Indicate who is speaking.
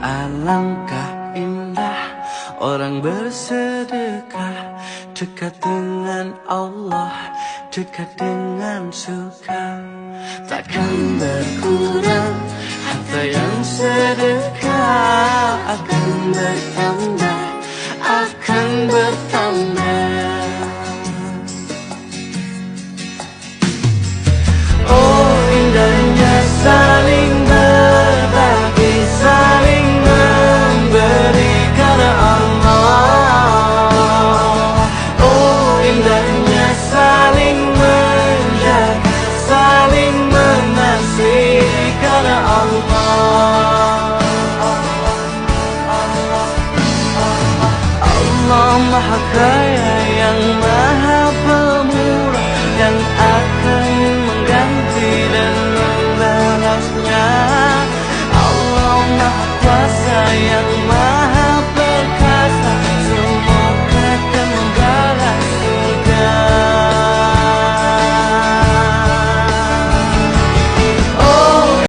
Speaker 1: Alangkah indah orang bersedekah, dekat dengan Allah, dekat dengan surga. Takkan berkurang harta yang sedekah, akan bertambah, akan bertambah. Oh indahnya saling berbagi, saling memberi karena Allah. Oh indahnya saling menjaga, saling mengasihi karena Allah. Allah Maha Kaya yang Maha